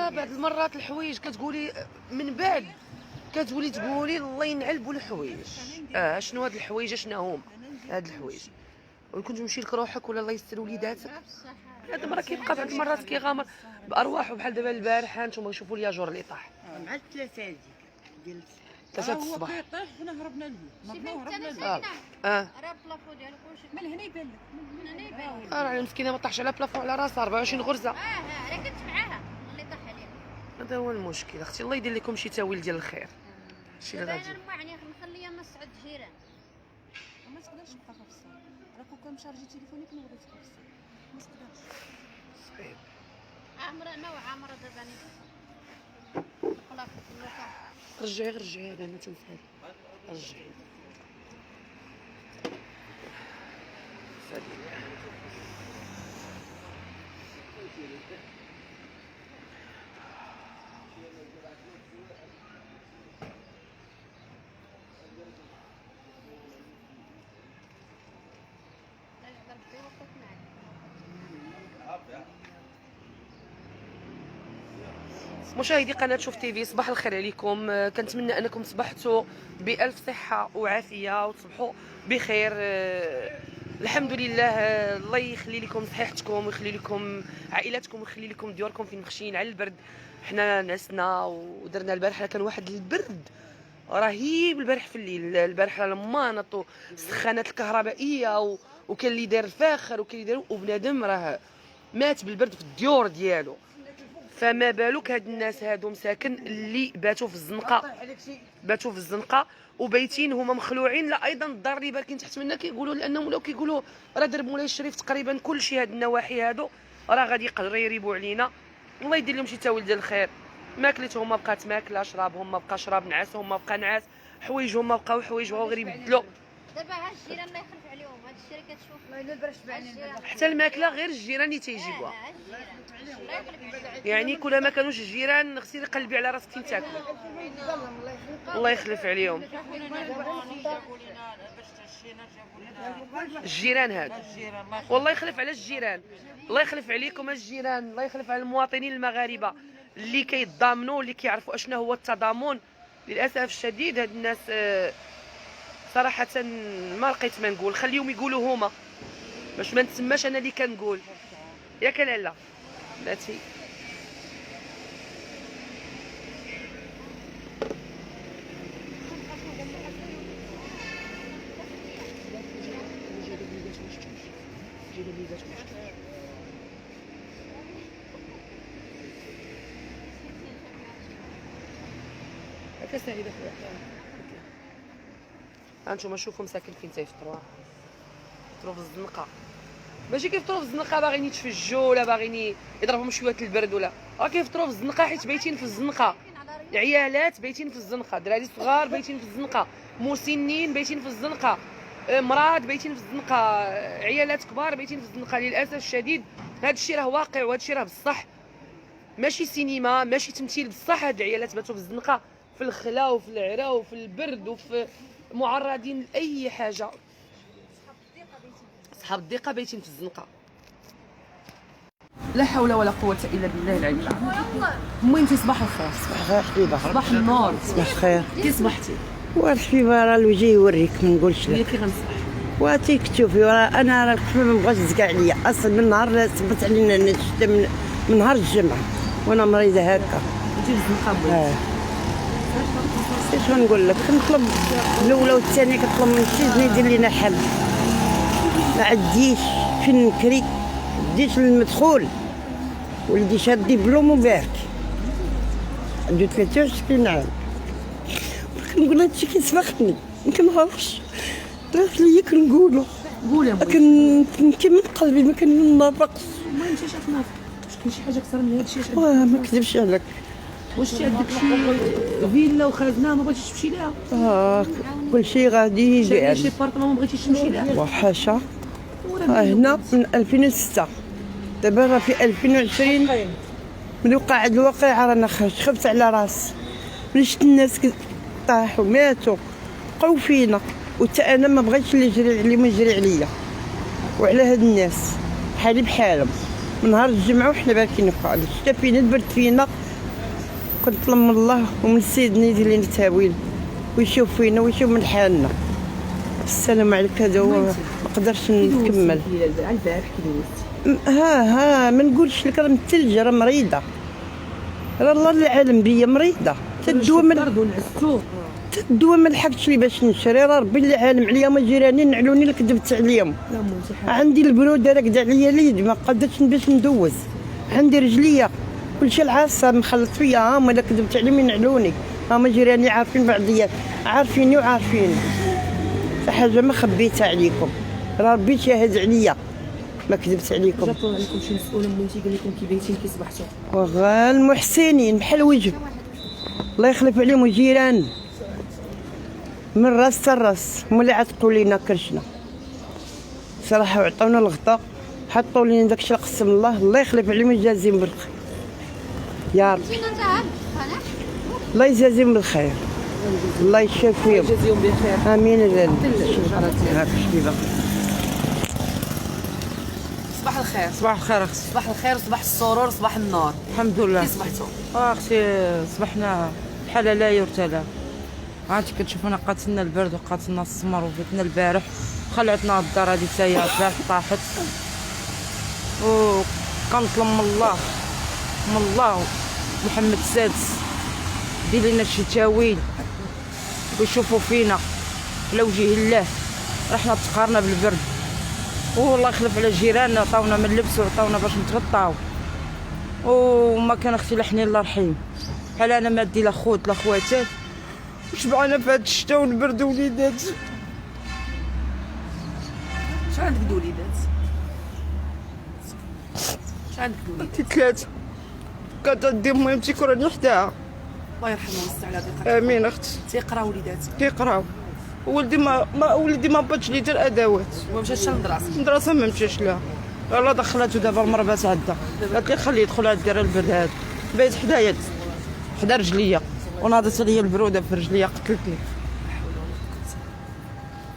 راه بعض المرات الحوايج كتقولي من بعد تقولي الله ينعل الحوايج. شنو هاد الحوايج شنو هما هاد الحوايج؟ وكون تمشي لك روحك ولا الله يستر وليداتك. هذا مرة كيبقى بعض المرات كيغامر بارواحه بحال دابا البارحه نتوما شوفوا الياجور اللي طاح مع الثلاثه هذيك ديال 3 الصباح. هو كيطيح حنا هربنا له هربنا له راه البلافو ديالو كلشي من هنا يبان لك من هنا يبان لك. راه المسكينه ما طاحش على بلافون على راسها 24 غرزه. انا كنت معاها اللي طاح عليها. هذا هو المشكل اختي. الله يدير لكم شي تاويل ديال الخير. شي دابا اللي غادي انا يعني مخليه الناس تعد الجيران. ما تقدرش تبقى في الصال راه كون كان مشارجي تليفونيك ما بغيتش تبقى في الصال ما تقدرش. صعيب. عامره انا وعامره دابا خلاص في اللوكا. رجعي هذا انا تنسالي. رجعي سالي. مشاهدي قناه شوف تيفي، صباح الخير عليكم. كنتمنى انكم صبحتوا بالف صحه وعافيه وتصبحوا بخير. الحمد لله. الله يخلي لكم صحيحتكم ويخلي لكم عائلاتكم ويخلي لكم ديوركم فين مخشيين على البرد. حنا نعسنا ودرنا البارح كان واحد البرد رهيب البارح في الليل. البارح لما السخانات الكهربائيه وكان اللي دار فاخر وكان اللي دار وبنادم راه مات بالبرد في الديور ديالو. فما بالك هاد الناس هادو مساكن اللي باتوا في الزنقه وبايتين هما مخلوعين. لا ايضا الدار اللي باركين تحت منا كيقولوا لانهم ولاو كيقولوا راه درب مولاي الشريف تقريبا كلشي هاد النواحي هادو راه غادي يقدروا يريبوا علينا. الله يدير لهم شي تاويل ديال الخير. ماكلتهم ما بقات ماكله، شرابهم ما بقى شراب، نعاسهم ما بقى نعاس، حوايجهم ما بقاو حوايج بغاو غير يبدلوا. دابا ها الجيران الله يخلف عليهم. هاد الشيء اللي كتشوف ما الا البرش بعينين حتى الماكله غير الجيران اللي تيجيبوها. يعني كل ما كانوش الجيران خصك تقلبي على راسك فين تاكل. الله يخلف عليهم الجيران هادو. والله يخلف على الجيران. الله يخلف عليكم الجيران. الله يخلف على المواطنين المغاربه اللي كيتضامنوا اللي كيعرفوا اشنا هو التضامن. للاسف الشديد هاد الناس صراحه ما لقيت ما نقول. خليهم يقولوا هما باش ما نتسماش انا اللي كنقول. ياك لالا بلاتي. هكا سعيده خويا. هانتوما شوفوا مساكن فين تيفطروا. يفطروا في الزنقه. ماشي كيفطروا في الزنقه باغيين يتفجوا ولا باغيين يضربهم شويه البرد ولا راه كيفطروا في الزنقه حيت بايتين في الزنقه. العيالات بايتين في الزنقه، دراري صغار بايتين في الزنقه، مسنين بايتين في الزنقه، مراد بايتين في الزنقه، عيالات كبار بايتين في الزنقه. للاسف الشديد هذا الشيء راه واقع وهذا الشيء راه بصح ماشي سينما ماشي تمثيل. بصح هاد العيالات باتوا في الزنقه في الخلا وفي العرا وفي البرد وفي معرضين لاي حاجه. صحاب الضيقه بايتين في الزنقه. لا حول ولا قوه الا بالله العلي العظيم. المهم انت صباح الخير. صباح الخير حبيبه. صباح النور. صباح الخير. كي صبحتي؟ والحبيبه راه الوجه يوريك ما نقولش هي لك. كي غنصبح واتيك تشوفي انا راه القلب ما بغاش تزكى عليا اصلا من نهار صبت علينا الشتا من نهار الجمعه وانا مريضه هكا. انت في الزنقه بغيتي اش غنقول لك؟ كنطلب الاولى والثانيه كنطلب من شي زين يدير لينا حل. ما عنديش فين نكري، ما عنديش المدخول. ولدي شاد دبلوم وبارك عنده 23 عام. كنقول هادشي كيسبقني ما كنعرفش طرات ليا كنقولو. قولي امي. كنبكي من قلبي ما كننافقش. المهم انت اش تنافق؟ واش كاين شي حاجه اكثر من هادشي؟ ما نكذبش عليك. واش انت عندك شي فيلا وخزنه ما بغيتيش تمشي لها؟ كلشي غادي يجي شي بارطمون ما بغيتيش تمشي لها؟ وحاشا. هنا من 2006 دابا راه في 2020 من وقع هاد الواقعه رانا خفت على راسي. ملي شفت الناس طاحوا ماتوا بقاو فينا وتا انا ما بغيتش اللي يجري عليهم يجري عليا وعلى هاد الناس بحالي بحالهم. من نهار الجمعه وحنا باكين فوق الشتا فينا البرد فينا كنطلب من الله ومن سيدنا يدير لنا التاويل ويشوف فينا ويشوف من حالنا. السلام عليك. هذا هو ما نقدرش نكمل. ها ما نقولش لك راه من الثلج، راه مريضه، راه الله العالم بيا مريضه. تدوى ما لحقتش لي باش نشري، راه ربي العالم عليا. ما جيراني نعلوني اللي كذبت عليهم. عندي البروده راكده عليا اليد، ما قدرتش باش ندوز. عندي رجليا كلشي العاصه مخلط فيا. ها ما كذبت عليهم ينعلوني. ها ما جيراني عارفين بعضيات، عارفيني وعارفين حاجه ما خبيتها عليكم. راه ربي شاهد عليا ما كذبت عليكم. جا طلع عليكم شي مسؤول مونتي قال لكم كي بيتين كي صبحتوا؟ وغا المحسنين بحال وجه الله يخلف عليهم الجيران من راس حتى الراس. ملي عتقوا لينا كرشنا صراحه وعطاونا الغطاء، حطوا لينا داكشي اللي قسم الله. الله يخلف عليهم ويجازيهم بالخير يا رب. الله يجازيهم بالخير، الله يشافيهم يجازيهم بخير. امين يا رب. الشجرات صباح الخير. صباح الخير اختي. صباح الخير، صباح السرور، صباح النور. الحمد لله. كي صبحتوا؟ اختي صبحنا بحال لا يرتلى. عرفتي كتشوفونا قاتلنا البرد وقاتلنا السمر وفاتنا البارح خلعتنا الدار هذه حتى هي طاحت. وكنطلب من الله محمد السادس دير لنا شي تاويل ويشوفوا فينا على وجه الله. رحنا تقارنا بالبرد، والله يخلف على جيراننا، عطاونا من اللبس وعطاونا باش نتغطاو. وما كان اختي لحنين الله رحيم. بحال انا مادي لا خوت لا خواتات وشبعانه في هاد الشتا والبرد وليدات. شحال عندك وليدات؟ شحال عندك وليدات؟ عندي 3. كانت عندي مهمتي كراني حداها. الله يرحمه ويوسع على ضيقتك. امين اختي. تيقراو وليداتك؟ كيقراو. ولدي ما باتش لي حتى الادوات. وما مشاش للمدرسه؟ المدرسه ما مشاش لها، يلاه دخلاتو دابا المربات عندها. قالت لي خليه يدخل عند الدار البرد هذا. بيت حدايا حدا رجليا وناضت عليا البروده في رجليا قتلتني.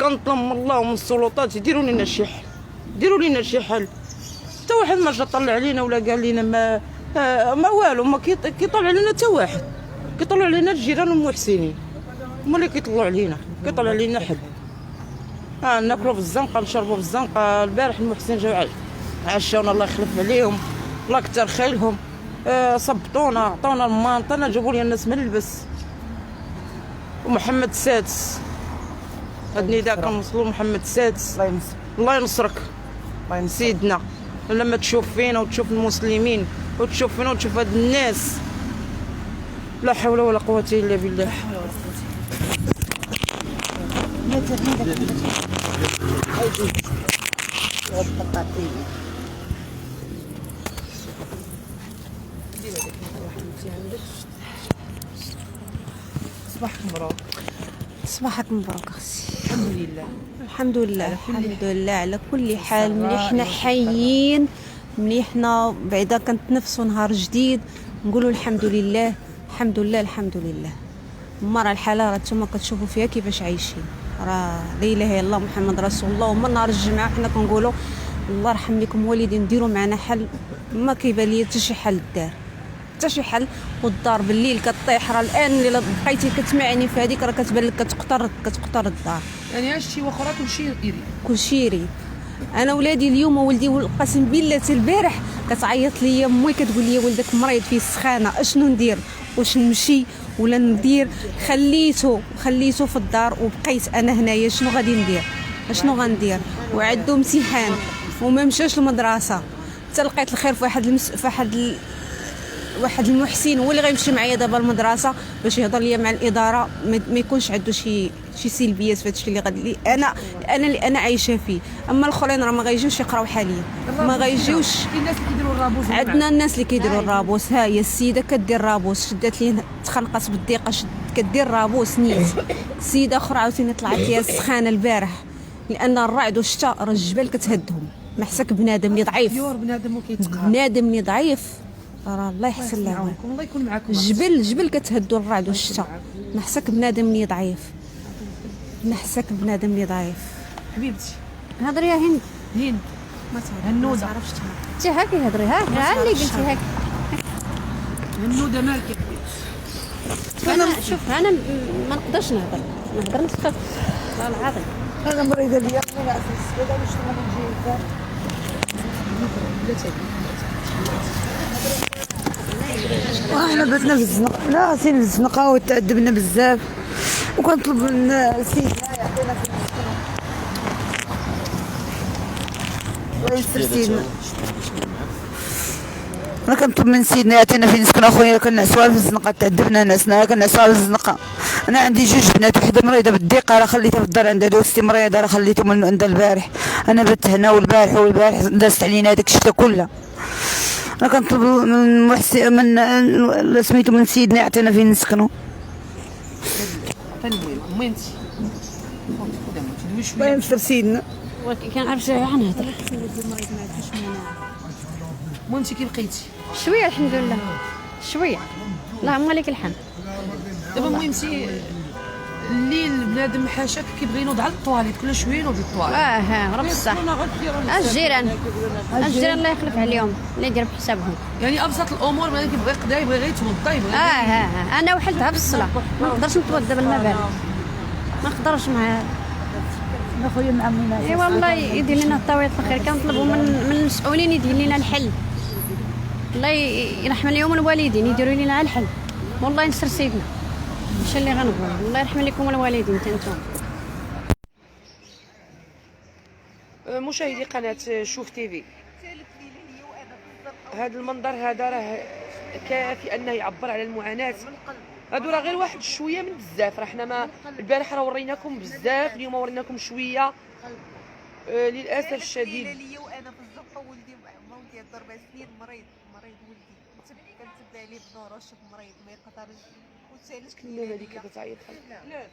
كنطلب من الله ومن السلطات يديروا لنا شي حل، يديروا لنا شي حل. حتى واحد ما جا طلع علينا ولا قال لنا ما والو. ما كيطلع علينا حتى واحد. كيطلعوا علينا الجيران والمحسنين هما اللي كيطلعوا علينا، كيطلع علينا حد. ناكلوا في الزنقه نشربوا في الزنقه. البارح المحسن جاو عشاونا الله يخلف عليهم، الله كتر خيرهم. صبطونا عطونا المانطه، جابوا لي الناس من البس. ومحمد السادس هاد النداء كنوصلوا محمد السادس الله ينصرك سيدنا. لما تشوف فينا وتشوف المسلمين وتشوف فينا وتشوف هاد الناس، لا حول ولا قوه الا بالله. صباحك مبروك. صباحك مبروك اختي. الحمد لله. الحمد لله الحمد لله على كل حال. ملي حنا حيين، ملي حنا بعدا كنتنفسوا نهار جديد، نقولوا الحمد لله الحمد لله الحمد لله. راه الحاله راه نتوما كتشوفوا فيها كيفاش عايشين. راه لا اله الا الله محمد رسول الله. ومن نهار الجمعه حنا كنقولوا الله يرحم لكم والدين، ديروا معنا حل. ما كيبان لي حتى شي حل دار، حتى شي حل. والدار بالليل كطيح. راه الان اللي بقيتي كتسمعني في هذيك راه كتبان لك كتقطر الدار. يعني هادشي واخا راه كلشي يريد. كلشي يريد. انا ولادي اليوم ولدي قسم بالله حتى البارح كتعيط ليا امي كتقول لي ولدك مريض فيه السخانه، اشنو ندير؟ واش نمشي ولا ندير؟ خليته في الدار وبقيت انا هنايا. شنو غادي ندير؟ اشنو غندير؟ وعندو امتحان وما مشاش للمدرسه. حتى لقيت الخير في واحد المحسن هو اللي غيمشي معايا دابا المدرسه باش يهضر ليا مع الاداره، ما يكونش عنده شي سلبيات في هادشي اللي غادي انا عايشه فيه. اما الاخرين راه ما غايجيوش يقراو حاليا، ما غايجيوش. الناس اللي كيديروا الرابوس عندنا الناس اللي كيديروا الرابوس. ها هي السيده كدير رابوس، شدات لي تخنقات بالضيقه كدير رابوس نيت. السيده اخرى عاوتاني طلعت ليها السخانه البارح لان الرعد والشتا راه الجبال كتهدهم. ما حسك بنادم اللي ضعيف، بنادم وكيتقهر، بنادم اللي ضعيف راه الله يحسن له. الله يكون معكم. الجبل كتهدوا الرعد والشتا. ما حسك بنادم اللي ضعيف، ما حسك بنادم اللي ضعيف. حبيبتي هضري يا هند. ما تعرف هنوده. انت هاكي هضري. ها اللي قلتي هاك. هنوده مالك؟ انا شوف انا ما نقدرش نهضر نسخف والله العظيم. انا مريضه اليوم من عسل السبيده باش نجي واحنا باتنا في الزنقه، لا سين الزنقه وتأدبنا بزاف، وكنطلب من السيد يعطينا في المسكنه. الله يستر سيدنا. انا كنطلب من سيدنا يعطينا في نسكن اخويا، كنعسوها في الزنقه تأدبنا ناسنا كنعسوها في الزنقه. انا عندي جوج بنات، وحده مريضه بالضيقه راه خليتها في الدار عندها دوستي مريضه راه خليتهم من عندها البارح. انا بت هنا والبارح دازت علينا هذاك الشتا كله. انا كنطلب من محسن من سميتو من سيدنا يعطينا فين نسكنوا. المهم الله يستر سيدنا. كنعرف شي نهضر المهم كي بقيتي شويه الحمد لله شويه اللهم لك الحمد. دابا المهم الليل بنادم حاشاك كيبغي ينوض على الطواليت كل شويه ينوض للطواليت. راه بصح الجيران الله يخلف عليهم اللي يدير بحسابهم. يعني ابسط الامور بنادم كيبغي يقضيها يبغي غير يتوضا يبغي انا وحلتها بالصلاه ما نقدرش نتوضا بالماء بارد ما نقدرش مع اخويا معمينا. اي والله يدير لنا الطويط الخير. كنطلبوا من المسؤولين يدير لنا الحل. الله يرحم اليوم الوالدين يديروا لنا الحل. والله ينصر سيدنا ماشي اللي غنقول. الله يرحم لكم الوالدين تنتم. مشاهدي قناه شوف تيفي، هذا المنظر هذا راه كافي انه يعبر على المعاناه. هادو راه غير واحد شويه من بزاف. راه حنا ما البارح راه وريناكم بزاف، اليوم وريناكم شويه. للاسف الشديد ليا وانا في الزنقه ولدي 4 سنين مريض ولدي كنتبع عليه بدور شوف مريض ما يقدرش وسالت كلنا اللي كتعيط. لا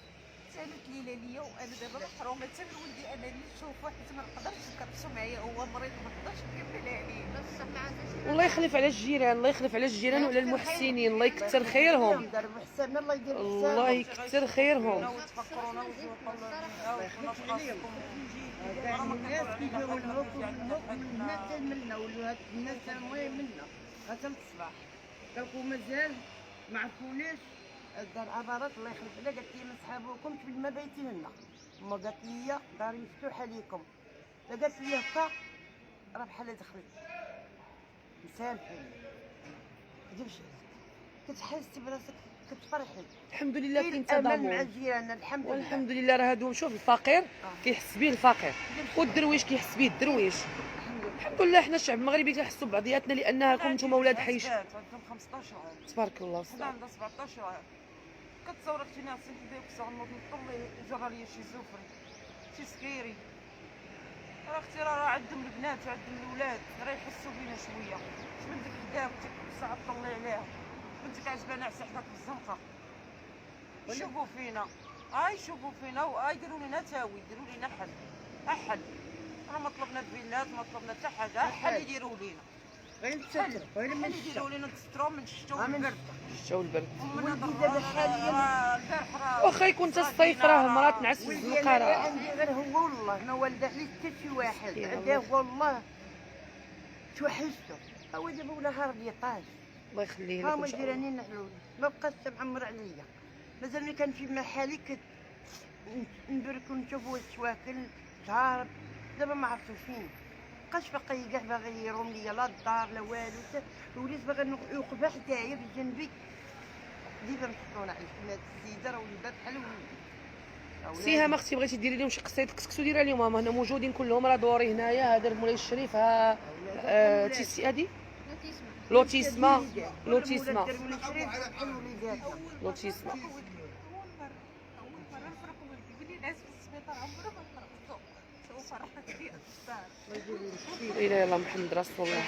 سالت ليا وانا دابا محرومه حتى من ولدي انا اللي نشوفه حيت ما نقدرش نكرسو معايا هو مريض ما نقدرش نكمل عليه. والله يخلف على الجيران، الله يخلف على الجيران وعلى المحسنين، الله يكثر خيرهم، الله يكثر خيرهم. الناس كيجيو لهوكم الناس منا ولاد الناس المهم منا غتم الصباح كنقول مازال ما عرفوناش الدار عبارات الله يخلف عليها. قالت لي ما نسحابوكمش بالما بايتين لنا. ما قالت لي داري مفتوحه ليكم. لا قالت لي هكا راه بحال دخلت مسامحين كديرش كتحسي براسك كتفرحي. الحمد لله كاين الامل مع تضامن جيراننا الحمد لله. والحمد لله. راه هادو شوف الفقير كيحس به الفقير والدرويش كيحس به الدرويش. الحمد لله حنا الشعب المغربي كنحسوا بعضياتنا لانكم نتوما ولاد حيش. عندهم 15 عام تبارك الله. حنا عندنا 17 عام. كتصور اختي ناس كيبداو كيصغنوا نطلي جرى ليا شي زفر شي سكيري. راه اختي راه عندهم البنات وعندهم الاولاد راه يحسوا بينا شويه. اش بنتك حداك ساعه طلي عليها بنتك عجبانه عسى حداك في الزنقه. شوفوا فينا يشوفوا فينا يديروا لنا تاوي يديروا لنا حل احد. راه ما طلبنا الفيلات ما طلبنا حتى حاجه حل يديروا لنا غير نتستر غير من يديروا لنا نتسترو من الشتا والبرد. الشتا والبرد. ولدي دابا حاليا واخا يكون حتى الصيف راه مرات نعس في ولدي الزنقه انا راه عندي غير هو والله ما والده لي حتى شي واحد عنده والله توحشته. هو دابا ولا هار لي طاش. الله يخليه ها لك هما ان شاء الله. جيراني نحلول ما بقاش معمر عليا. مازالني كان في محالي نبرك ونشوفوا الشواكل شهر. دابا ما عرفتو فين بقاش باقي كاع باغي يروم ليا لا الدار لا والو. وليت باغي يوقف حدايا في جنبي ديما نحطونا على هاد الزيده راه ولات بحال ولدي. سيها ما اختي بغيتي ديري لهم شي قصيد كسكسو ديرها لهم. هما موجودين كلهم راه دوري هنايا. هذا مولاي الشريف ها تيسي هادي لوتيسما لوتيسما بحال وليداتنا. لوتيسما. اول مره نفرقوا ولي ناس في السبيطار عمره ما فرقتو. شوف فرحتي يا استاذ. لا اله الا الله محمد رسول الله.